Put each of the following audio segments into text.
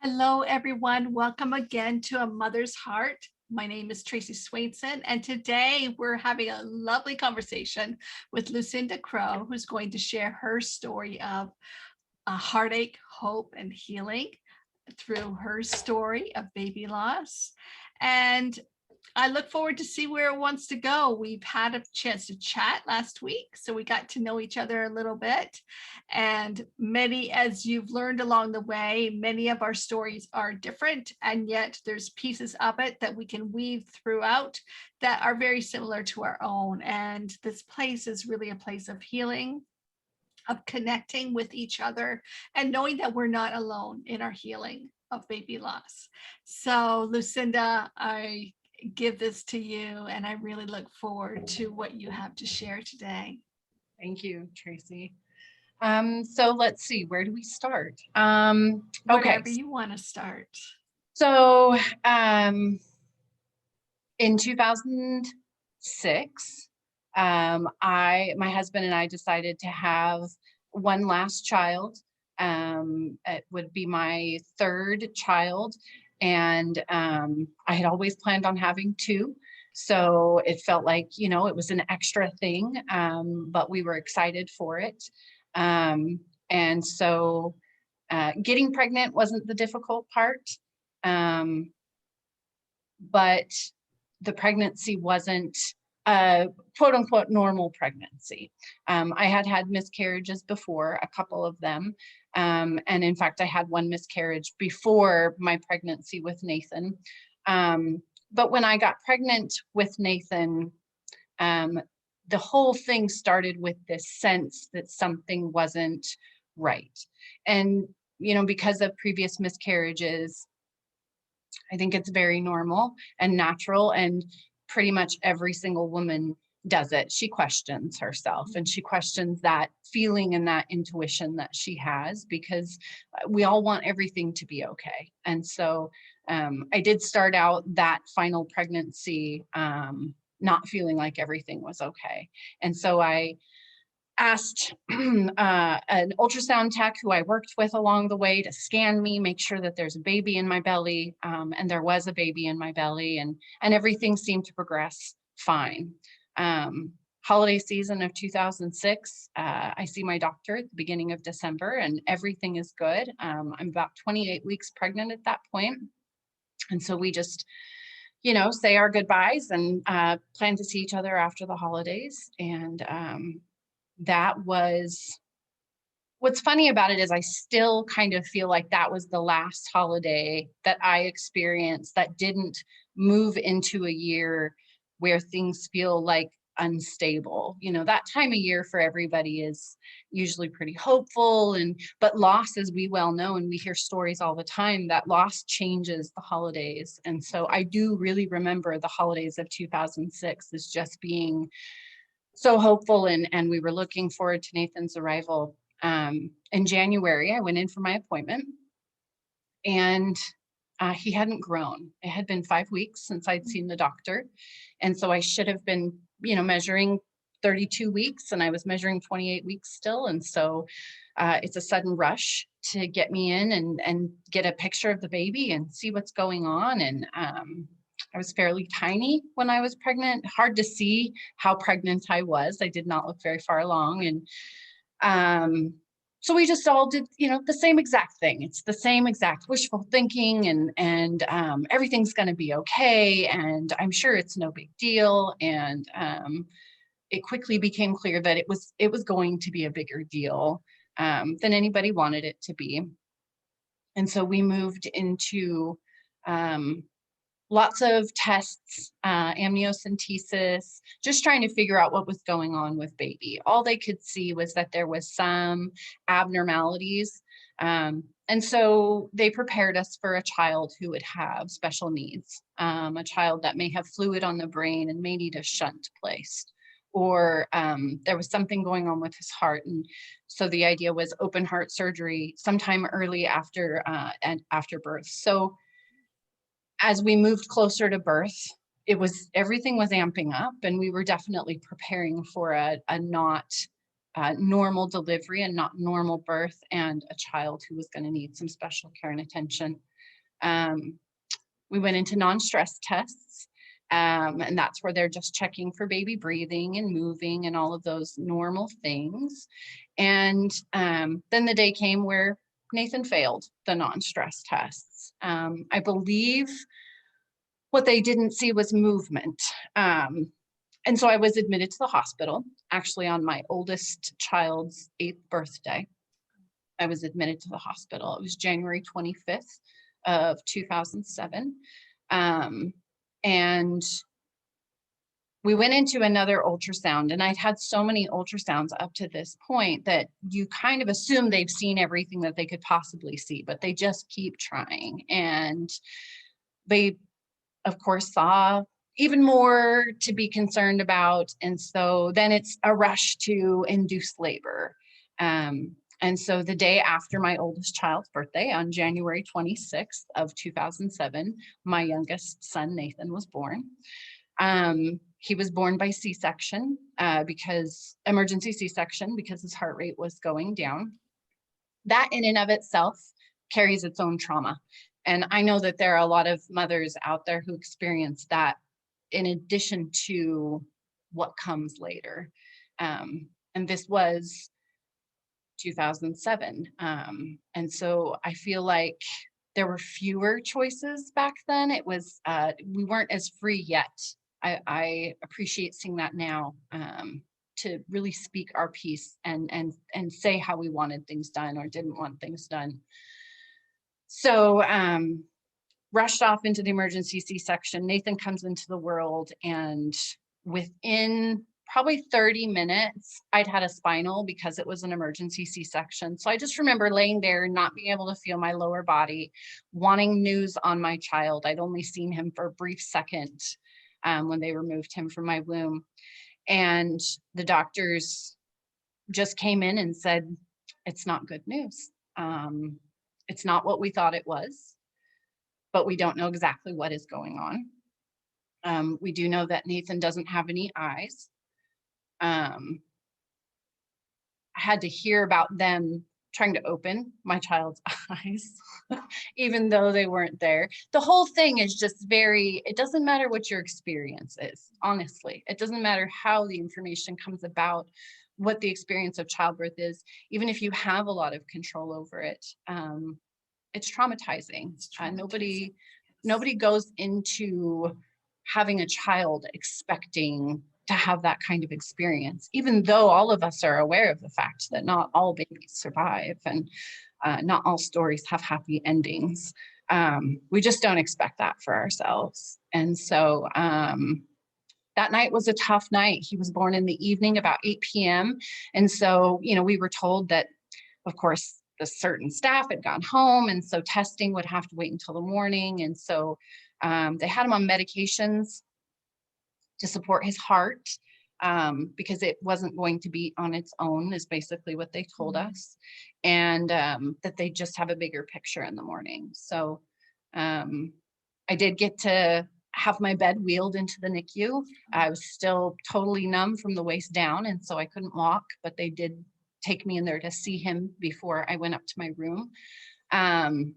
Hello, everyone. Welcome again to A Mother's Heart. My name is Tracey Swainson, and today we're having a lovely conversation with Lucinda Crow, who's going to share her story of heartache, hope, and healing through her story of baby loss. And I look forward to see where it wants to go. We've had a chance to chat last week, so we got to know each other a little bit. And many, as you've learned along the way, many of our stories are different, and yet there's pieces of it that we can weave throughout that are very similar to our own. And this place is really a place of healing, of connecting with each other, and knowing that we're not alone in our healing of baby loss. So, Lucinda, I give this to you, and I really look forward to what you have to share today. Thank you, Tracey. So let's see, where do we start? Wherever you want to start. So in 2006, my husband and I decided to have one last child. It would be my third child. And I had always planned on having two. So it felt like, it was an extra thing, but we were excited for it. And so getting pregnant wasn't the difficult part, but the pregnancy wasn't a quote unquote normal pregnancy. I had had miscarriages before, a couple of them. And in fact, I had one miscarriage before my pregnancy with Nathan. But when I got pregnant with Nathan, the whole thing started with this sense that something wasn't right. And, because of previous miscarriages, I think it's very normal and natural, and pretty much every single woman does it. She questions herself, and she questions that feeling and that intuition that she has, because we all want everything to be okay. And so I did start out that final pregnancy not feeling like everything was okay. And so I asked an ultrasound tech who I worked with along the way to scan me, make sure that there's a baby in my belly. And there was a baby in my belly, and everything seemed to progress fine. Holiday season of 2006, I see my doctor at the beginning of December, and everything is good. I'm about 28 weeks pregnant at that point. And so we just, say our goodbyes and plan to see each other after the holidays. And that was, what's funny about it is I still kind of feel like that was the last holiday that I experienced that didn't move into a year where things feel like unstable. That time of year for everybody is usually pretty hopeful, but loss, as we well know, and we hear stories all the time, that loss changes the holidays. And so I do really remember the holidays of 2006 as just being so hopeful, and we were looking forward to Nathan's arrival. In January, I went in for my appointment, and he hadn't grown. It had been 5 weeks since I'd seen the doctor. And so I should have been, measuring 32 weeks, and I was measuring 28 weeks still. And so it's a sudden rush to get me in and get a picture of the baby and see what's going on. And I was fairly tiny when I was pregnant. Hard to see how pregnant I was. I did not look very far along. And so we just all did, the same exact thing. It's the same exact wishful thinking, and everything's going to be okay. And I'm sure it's no big deal. And it quickly became clear that it was going to be a bigger deal than anybody wanted it to be. And so we moved into lots of tests, amniocentesis, just trying to figure out what was going on with baby. All they could see was that there was some abnormalities. And so they prepared us for a child who would have special needs, a child that may have fluid on the brain and may need a shunt placed, or there was something going on with his heart. And so the idea was open heart surgery sometime early after birth. So as we moved closer to birth, everything was amping up, and we were definitely preparing for a not normal delivery and not normal birth, and a child who was going to need some special care and attention. We went into non-stress tests, and that's where they're just checking for baby breathing and moving and all of those normal things. And then the day came where Nathan failed the non-stress tests. I believe what they didn't see was movement. And so I was admitted to the hospital, actually on my oldest child's 8th birthday. I was admitted to the hospital. It was January 25th of 2007. And we went into another ultrasound, and I'd had so many ultrasounds up to this point that you kind of assume they've seen everything that they could possibly see, but they just keep trying. And they, of course, saw even more to be concerned about. And so then it's a rush to induce labor. And so the day after my oldest child's birthday, on January 26th of 2007, my youngest son, Nathan, was born. He was born by C-section, emergency C-section, because his heart rate was going down. That in and of itself carries its own trauma. And I know that there are a lot of mothers out there who experience that in addition to what comes later. And this was 2007. And so I feel like there were fewer choices back then. It was, we weren't as free yet. I appreciate seeing that now, to really speak our piece and say how we wanted things done or didn't want things done. So rushed off into the emergency C-section. Nathan comes into the world, and within probably 30 minutes, I'd had a spinal because it was an emergency C-section. So I just remember laying there, not being able to feel my lower body, wanting news on my child. I'd only seen him for a brief second when they removed him from my womb. And the doctors just came in and said, it's not good news. It's not what we thought it was, but we don't know exactly what is going on. We do know that Nathan doesn't have any eyes. I had to hear about them trying to open my child's eyes, even though they weren't there. The whole thing is just it doesn't matter what your experience is, honestly. It doesn't matter how the information comes about, what the experience of childbirth is, even if you have a lot of control over it. It's traumatizing. Nobody goes into having a child expecting to have that kind of experience, even though all of us are aware of the fact that not all babies survive and not all stories have happy endings. We just don't expect that for ourselves. And so that night was a tough night. He was born in the evening about 8 p.m. And so, we were told that, of course, the certain staff had gone home, and so testing would have to wait until the morning. And so they had him on medications to support his heart, because it wasn't going to beat on its own, is basically what they told us. And that they just have a bigger picture in the morning. So I did get to have my bed wheeled into the NICU. I was still totally numb from the waist down, and so I couldn't walk, but they did take me in there to see him before I went up to my room. And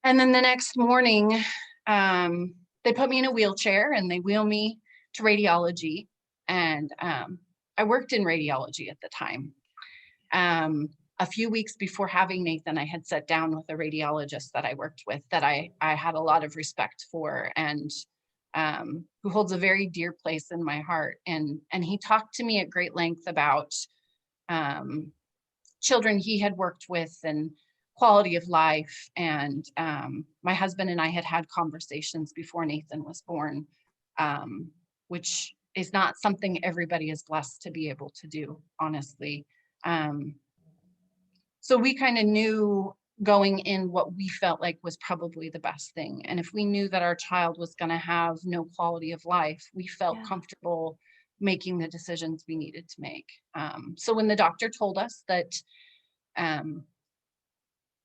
then the next morning, they put me in a wheelchair and they wheel me to radiology. And I worked in radiology at the time. A few weeks before having Nathan, I had sat down with a radiologist that I worked with that I had a lot of respect for, and who holds a very dear place in my heart. And he talked to me at great length about children he had worked with and quality of life. And my husband and I had conversations before Nathan was born, which is not something everybody is blessed to be able to do, honestly. So we kind of knew going in what we felt like was probably the best thing. And if we knew that our child was going to have no quality of life, we felt comfortable making the decisions we needed to make. So when the doctor told us that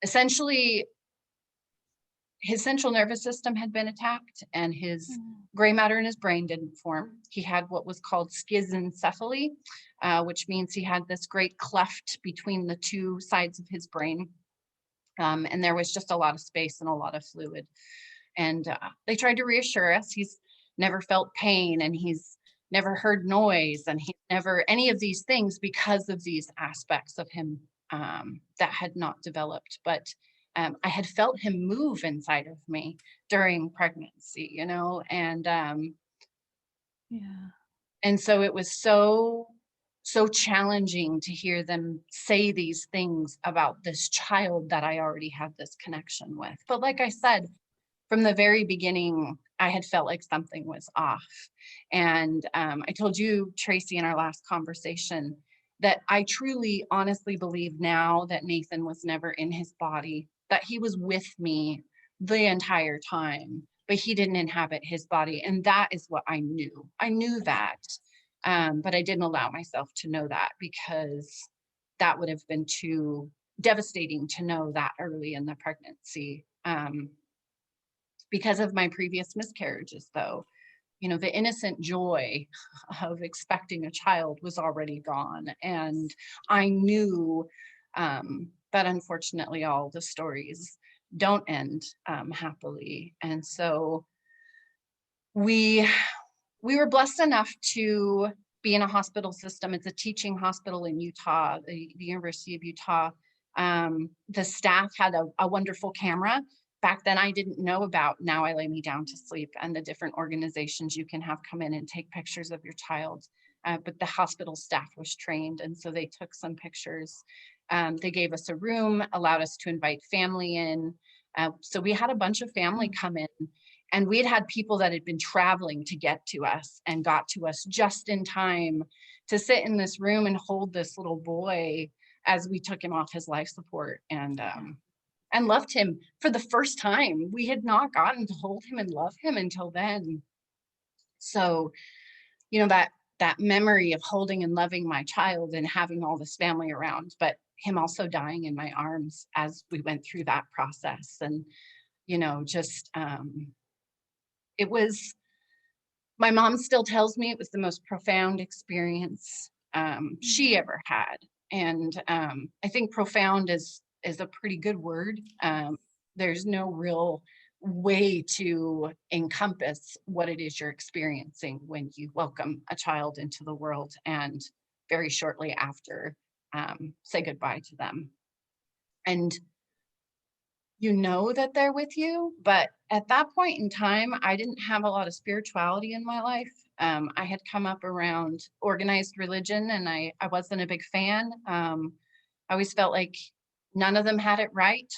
essentially his central nervous system had been attacked and his gray matter in his brain didn't form. He had what was called schizencephaly, which means he had this great cleft between the two sides of his brain. And there was just a lot of space and a lot of fluid. And they tried to reassure us he's never felt pain, and he's never heard noise, and he's never any of these things because of these aspects of him that had not developed. But I had felt him move inside of me during pregnancy, Yeah. and so it was so challenging to hear them say these things about this child that I already had this connection with. But like I said, from the very beginning, I had felt like something was off. And I told you, Tracey, in our last conversation, that I truly, honestly believe now that Nathan was never in his body, that he was with me the entire time, but he didn't inhabit his body. And that is what I knew. I knew that. But I didn't allow myself to know that, because that would have been too devastating to know that early in the pregnancy. Because of my previous miscarriages, though, the innocent joy of expecting a child was already gone. And I knew that unfortunately all the stories don't end happily. And so we were blessed enough to be in a hospital system. It's a teaching hospital in Utah, the University of Utah. The staff had a wonderful camera. Back then I didn't know about Now I Lay Me Down to Sleep and the different organizations you can have come in and take pictures of your child. But the hospital staff was trained, and so they took some pictures. They gave us a room, allowed us to invite family in. So we had a bunch of family come in, and we had people that had been traveling to get to us and got to us just in time to sit in this room and hold this little boy as we took him off his life support, and loved him for the first time. We had not gotten to hold him and love him until then. So, that memory of holding and loving my child and having all this family around, but him also dying in my arms as we went through that process. And, just, it was, my mom still tells me it was the most profound experience she ever had. And I think profound is a pretty good word. There's no real way to encompass what it is you're experiencing when you welcome a child into the world and very shortly after say goodbye to them. And that they're with you, but at that point in time, I didn't have a lot of spirituality in my life. I had come up around organized religion, and I wasn't a big fan. I always felt like none of them had it right,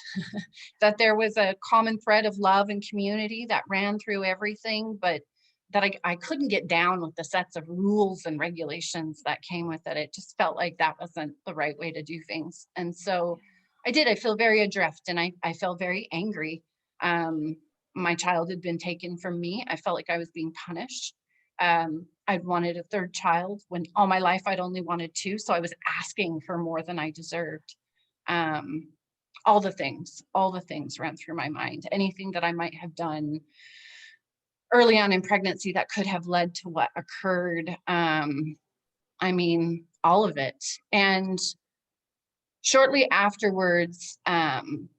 that there was a common thread of love and community that ran through everything, but that I couldn't get down with the sets of rules and regulations that came with it. It just felt like that wasn't the right way to do things. And so I feel very adrift, and I felt very angry. My child had been taken from me. I felt like I was being punished. I'd wanted a third child when all my life I'd only wanted two. So I was asking for more than I deserved. All the things ran through my mind. Anything that I might have done early on in pregnancy that could have led to what occurred. All of it. And shortly afterwards,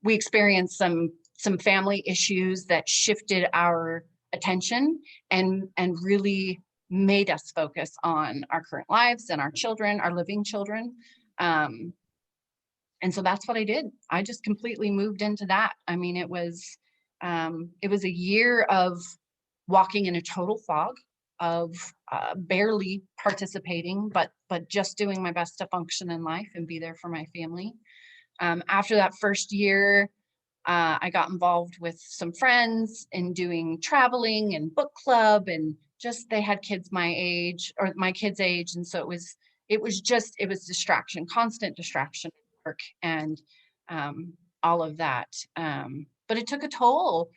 we experienced some family issues that shifted our attention and really made us focus on our current lives and our children, our living children. And so that's what I did. I just completely moved into that. It was a year of walking in a total fog, of barely participating, but just doing my best to function in life and be there for my family. After that first year, I got involved with some friends in doing traveling and book club, and just they had kids my age or my kids' age, and so it was distraction, constant distraction, work, and all of that. But it took a toll.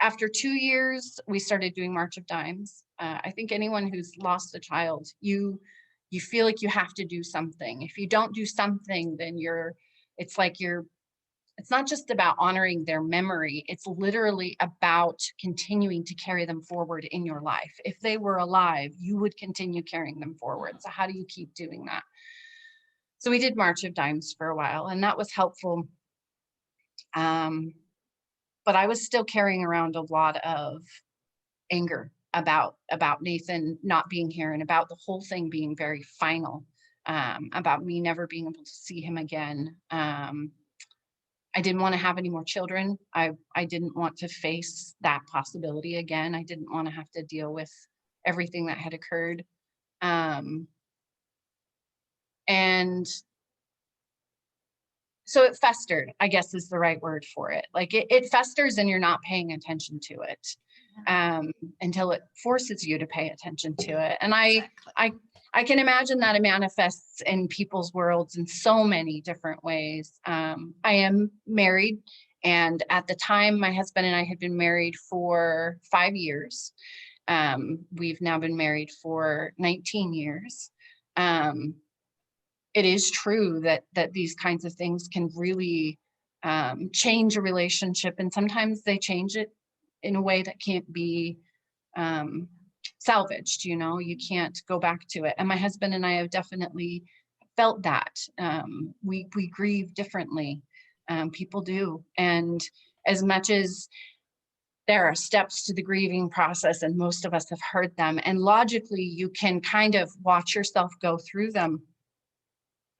After 2 years, we started doing March of Dimes. I think anyone who's lost a child, you feel like you have to do something. If you don't do something, then it's not just about honoring their memory. It's literally about continuing to carry them forward in your life. If they were alive, you would continue carrying them forward. So how do you keep doing that? So we did March of Dimes for a while, and that was helpful But I was still carrying around a lot of anger about Nathan not being here, and about the whole thing being very final, about me never being able to see him again. I didn't want to have any more children. I didn't want to face that possibility again. I didn't want to have to deal with everything that had occurred. And so it festered, I guess is the right word for it. Like it festers and you're not paying attention to it, until it forces you to pay attention to it. And I can imagine that it manifests in people's worlds in so many different ways. I am married, and at the time, my husband and I had been married for 5 years. We've now been married for 19 years. It is true that these kinds of things can really change a relationship, and sometimes they change it in a way that can't be salvaged. You can't go back to it. And my husband and I have definitely felt that. We grieve differently. People do. And as much as there are steps to the grieving process, and most of us have heard them, and logically you can kind of watch yourself go through them,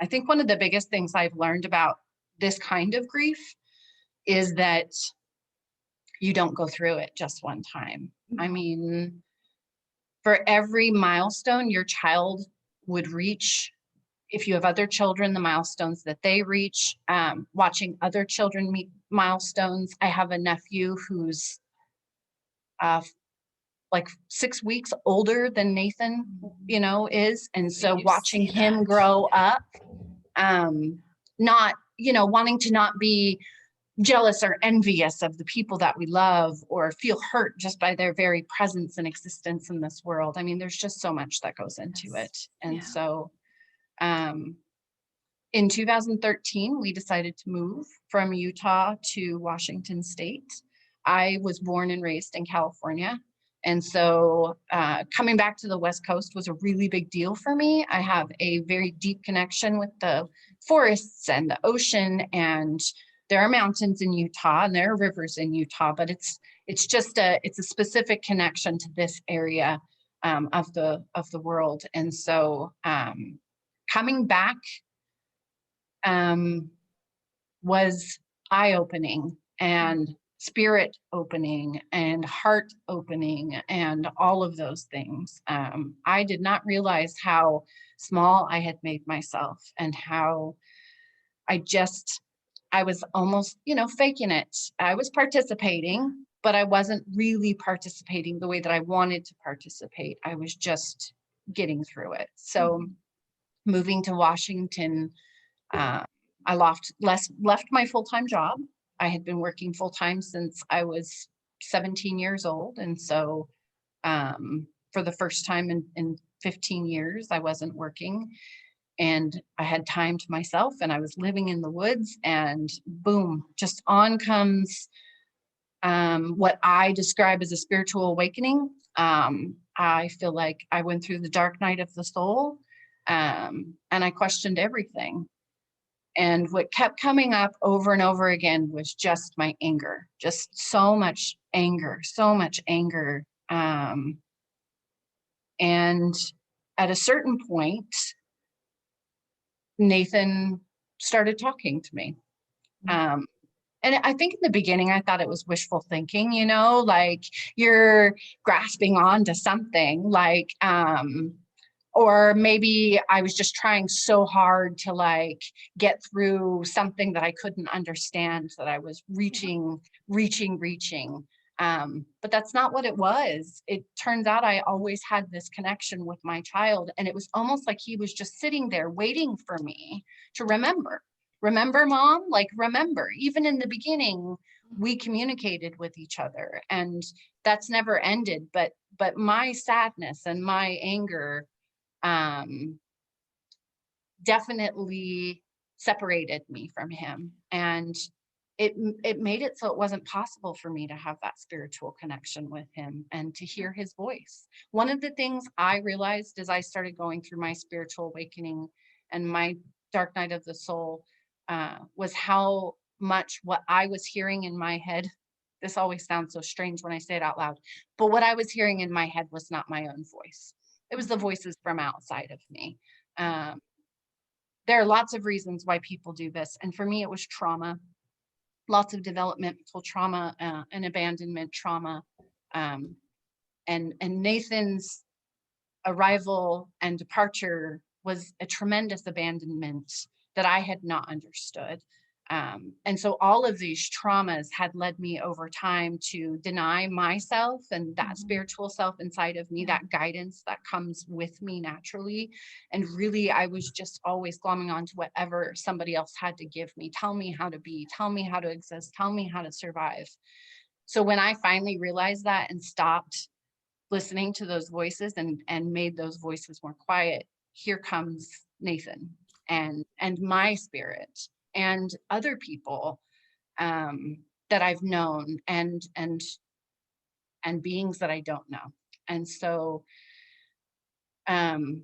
I think one of the biggest things I've learned about this kind of grief is that you don't go through it just one time. I mean, for every milestone your child would reach, if you have other children, the milestones that they reach, watching other children meet milestones. I have a nephew who's like 6 weeks older than Nathan, is. And so watching him grow up, not, wanting to not be jealous or envious of the people that we love, or feel hurt just by their very presence and existence in this world. I mean, there's just so much that goes into it. And so in 2013, we decided to move from Utah to Washington State. I was born and raised in California. And so coming back to the West Coast was a really big deal for me. I have a very deep connection with the forests and the ocean, and there are mountains in Utah and there are rivers in Utah, but it's a specific connection to this area of the world. And so coming back was eye-opening and spirit opening and heart opening and all of those things. I did not realize how small I had made myself, and how I was almost, faking it. I was participating, but I wasn't really participating the way that I wanted to participate. I was just getting through it. So moving to Washington, I left my full-time job. I had been working full-time since I was 17 years old. And so for the first time in 15 years, I wasn't working. And I had time to myself, and I was living in the woods, and boom, just on comes what I describe as a spiritual awakening. I feel like I went through the dark night of the soul, and I questioned everything. And what kept coming up over and over again was just my anger, just so much anger, so much anger. And at a certain point, Nathan started talking to me. And I think in the beginning, I thought it was wishful thinking, like you're grasping on to something, like, or maybe I was just trying so hard to get through something that I couldn't understand, that I was reaching. But that's not what it was. It turns out I always had this connection with my child, and it was almost like he was just sitting there waiting for me to remember, mom, remember. Even in the beginning, we communicated with each other, and that's never ended. But my sadness and my anger definitely separated me from him, and it made it so it wasn't possible for me to have that spiritual connection with him and to hear his voice. One of the things I realized as I started going through my spiritual awakening and my dark night of the soul was how much what I was hearing in my head. This always sounds so strange when I say it out loud, but what I was hearing in my head was not my own voice. It was the voices from outside of me. Um, there are lots of reasons why people do this. And for me, it was trauma, lots of developmental trauma, and abandonment trauma. Um, and Nathan's arrival and departure was a tremendous abandonment that I had not understood. And so all of these traumas had led me over time to deny myself and that spiritual self inside of me, that guidance that comes with me naturally. And really, I was just always glomming onto whatever somebody else had to give me. Tell me how to be, tell me how to exist, tell me how to survive. So when I finally realized that and stopped listening to those voices and made those voices more quiet, here comes Nathan and my spirit and other people, that I've known, and beings that I don't know. And so um,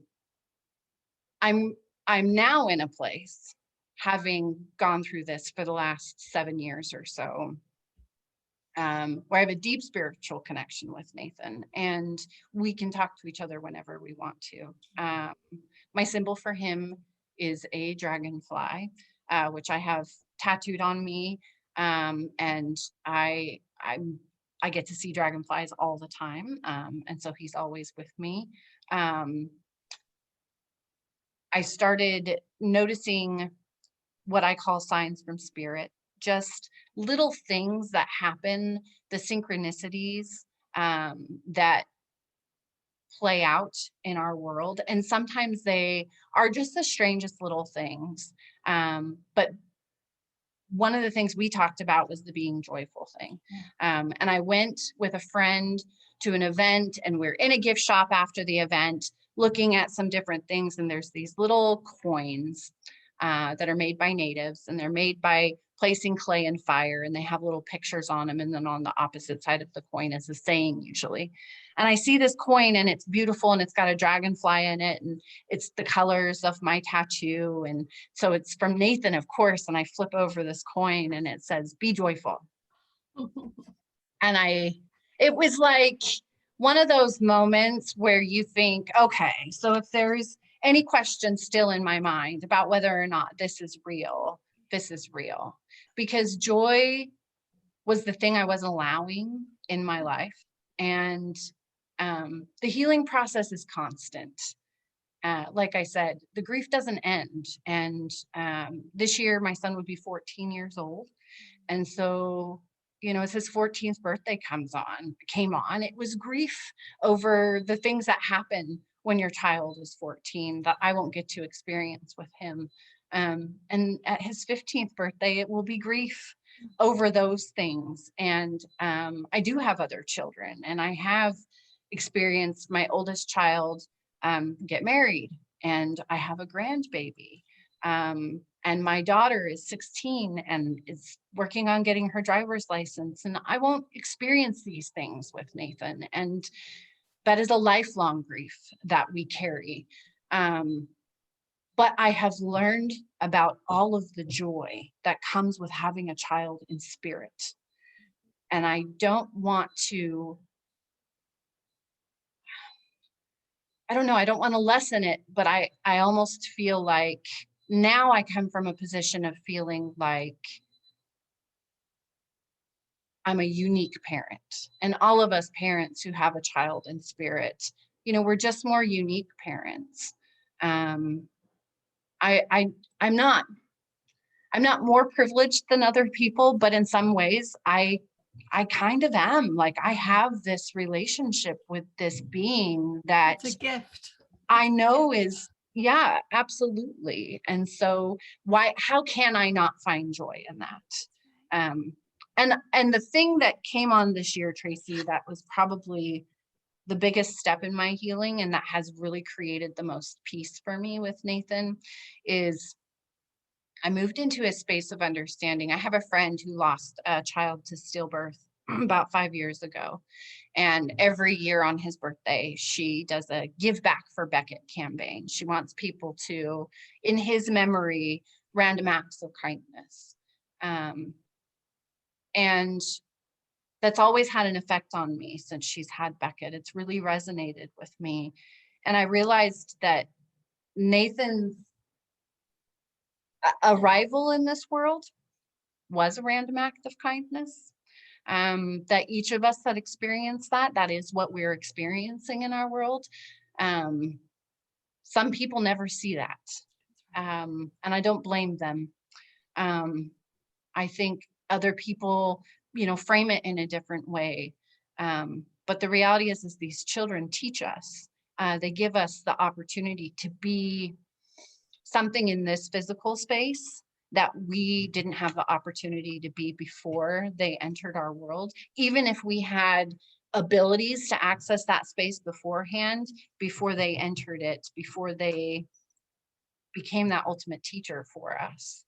I'm now in a place, having gone through this for the last 7 years or so, where I have a deep spiritual connection with Nathan, and we can talk to each other whenever we want to. My symbol for him is a dragonfly, which I have tattooed on me, and I get to see dragonflies all the time, and so he's always with me. I started noticing what I call signs from spirit, just little things that happen, the synchronicities, that play out in our world. And sometimes they are just the strangest little things. But one of the things we talked about was the being joyful thing. And I went with a friend to an event, and we're in a gift shop after the event, looking at some different things. And there's these little coins that are made by natives, and they're made by placing clay in fire, and they have little pictures on them. And then on the opposite side of the coin is a saying usually. And I see this coin, and it's beautiful, and it's got a dragonfly in it, and it's the colors of my tattoo. And so it's from Nathan, of course. And I flip over this coin, and it says, "Be joyful." And it was like one of those moments where you think, okay, so if there's any question still in my mind about whether or not this is real, this is real. Because joy was the thing I wasn't allowing in my life. And the healing process is constant. Like I said, the grief doesn't end. And this year, my son would be 14 years old. And so, as his 14th birthday came on, it was grief over the things that happen when your child is 14 that I won't get to experience with him. And at his 15th birthday, it will be grief over those things. And I do have other children, and I have experienced my oldest child get married, and I have a grandbaby. And my daughter is 16 and is working on getting her driver's license. And I won't experience these things with Nathan. And that is a lifelong grief that we carry. But I have learned about all of the joy that comes with having a child in spirit. And I don't want to, I don't know, I don't want to lessen it, but I almost feel like now I come from a position of feeling like I'm a unique parent. And all of us parents who have a child in spirit, we're just more unique parents. I'm not more privileged than other people, but in some ways I kind of am. Like, I have this relationship with this being that It's a gift. I know is, yeah, absolutely. And so how can I not find joy in that? And the thing that came on this year, Tracey, that was probably the biggest step in my healing, and that has really created the most peace for me with Nathan, is I moved into a space of understanding. I have a friend who lost a child to stillbirth about 5 years ago. And every year on his birthday, she does a Give Back for Beckett campaign. She wants people to, in his memory, random acts of kindness. And that's always had an effect on me since she's had Beckett. It's really resonated with me. And I realized that Nathan's arrival in this world was a random act of kindness. That each of us that experience that is what we're experiencing in our world. Some people never see that. And I don't blame them. I think other people, frame it in a different way. But the reality is these children teach us. They give us the opportunity to be something in this physical space that we didn't have the opportunity to be before they entered our world. Even if we had abilities to access that space beforehand, before they entered it, before they became that ultimate teacher for us.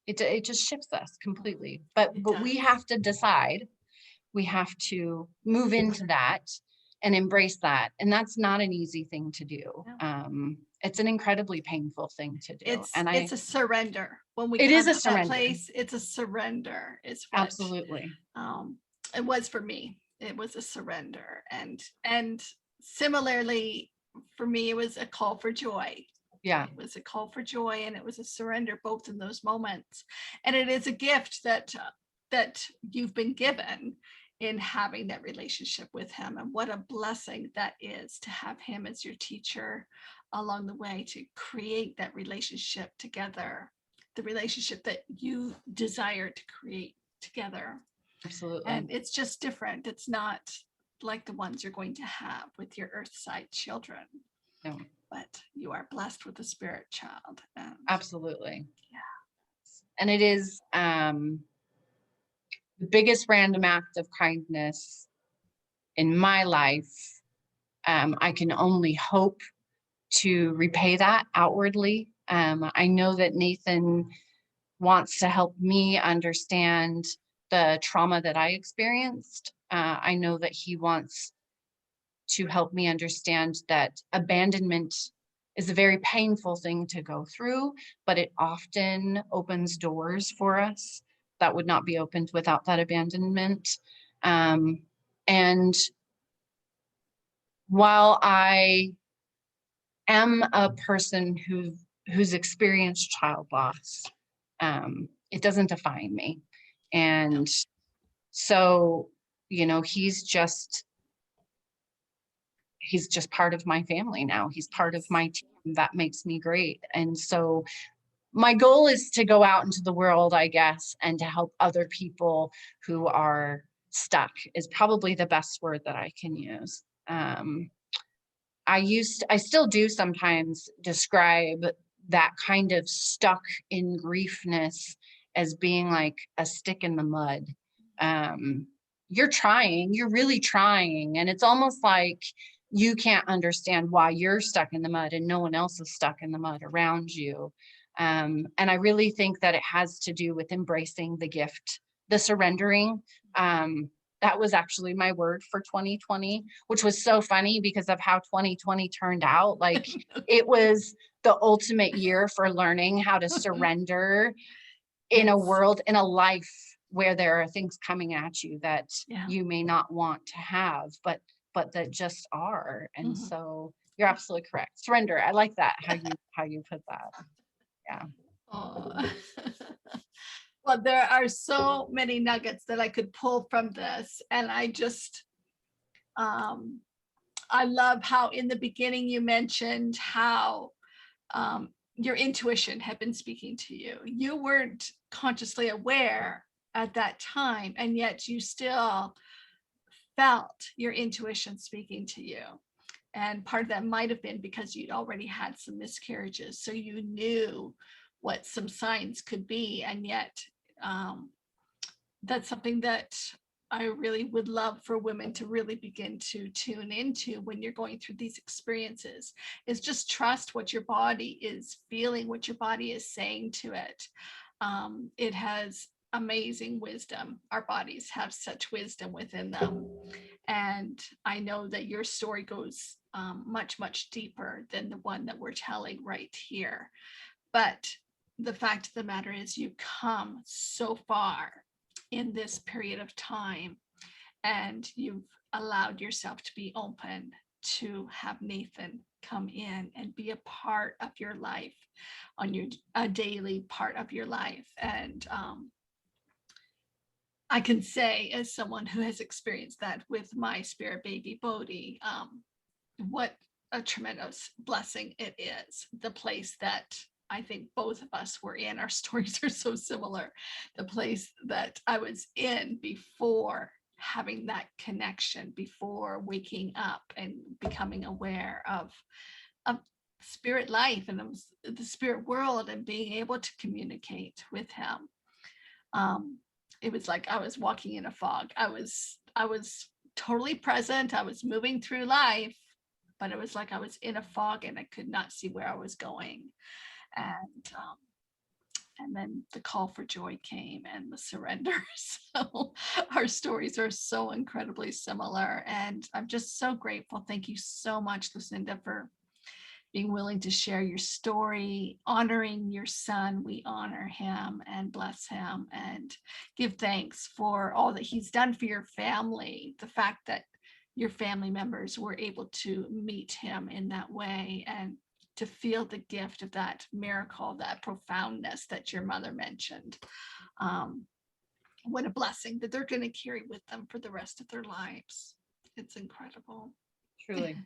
It just shifts us completely. But we have to decide. We have to move into that and embrace that. And that's not an easy thing to do. It's an incredibly painful thing to do. It's a surrender. When we It come is a to that surrender. place, it's a surrender. It's what Absolutely. It was for me. It was a surrender. And similarly, for me, it was a call for joy. Yeah. It was a call for joy, and it was a surrender, both in those moments. And it is a gift that you've been given in having that relationship with him. And what a blessing that is, to have him as your teacher along the way, to create that relationship together, the relationship that you desire to create together. Absolutely. And it's just different. It's not like the ones you're going to have with your earth side children. No. But you are blessed with a spirit child. Absolutely. Yeah. And it is the biggest random act of kindness in my life. I can only hope to repay that outwardly. I know that Nathan wants to help me understand the trauma that I experienced. I know that he wants to help me understand that abandonment is a very painful thing to go through, but it often opens doors for us that would not be opened without that abandonment. And while I am a person who's experienced child loss, it doesn't define me. And so, he's just part of my family now. He's part of my team. That makes me great. And so my goal is to go out into the world, I guess, and to help other people who are stuck, is probably the best word that I can use. I still do sometimes describe that kind of stuck in griefness as being like a stick in the mud. You're really trying. And it's almost like you can't understand why you're stuck in the mud and no one else is stuck in the mud around you. And I really think that it has to do with embracing the gift, the surrendering. That was actually my word for 2020, which was so funny because of how 2020 turned out. Like, it was the ultimate year for learning how to surrender in a world, in a life where there are things coming at you that you may not want to have, but that just are. And so you're absolutely correct. Surrender. I like that, how you put that. Yeah. Oh. Well, there are so many nuggets that I could pull from this. And I just, I love how in the beginning you mentioned how your intuition had been speaking to you. You weren't consciously aware at that time, and yet you still felt your intuition speaking to you. And part of that might have been because you'd already had some miscarriages, so you knew what some signs could be. And yet that's something that I really would love for women to really begin to tune into when you're going through these experiences, is just trust what your body is feeling, what your body is saying to it. It has amazing wisdom. Our bodies have such wisdom within them. And I know that your story goes much, much deeper than the one that we're telling right here. But the fact of the matter is you've come so far in this period of time, and you've allowed yourself to be open to have Nathan come in and be a part of your life, on your a daily part of your life. And I can say, as someone who has experienced that with my spirit baby Bodhi, what a tremendous blessing it is. The place that I think both of us were in, our stories are so similar. The place that I was in before having that connection, before waking up and becoming aware of spirit life and of the spirit world, and being able to communicate with him. It was like I was walking in a fog. I was totally present. I was moving through life, but it was like I was in a fog and I could not see where I was going. And then the call for joy came, and the surrender. So our stories are so incredibly similar, and I'm just so grateful. Thank you so much, Lucinda, for being willing to share your story, honoring your son. We honor him and bless him and give thanks for all that he's done for your family. The fact that your family members were able to meet him in that way, and to feel the gift of that miracle, that profoundness that your mother mentioned. What a blessing that they're going to carry with them for the rest of their lives. It's incredible. Truly.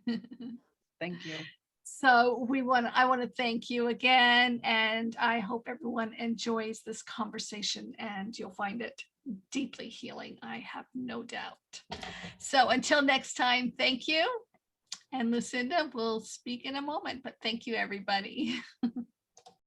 Thank you. So I want to thank you again, and I hope everyone enjoys this conversation, and you'll find it deeply healing. I have no doubt. So until next time, thank you. And Lucinda will speak in a moment, but thank you, everybody.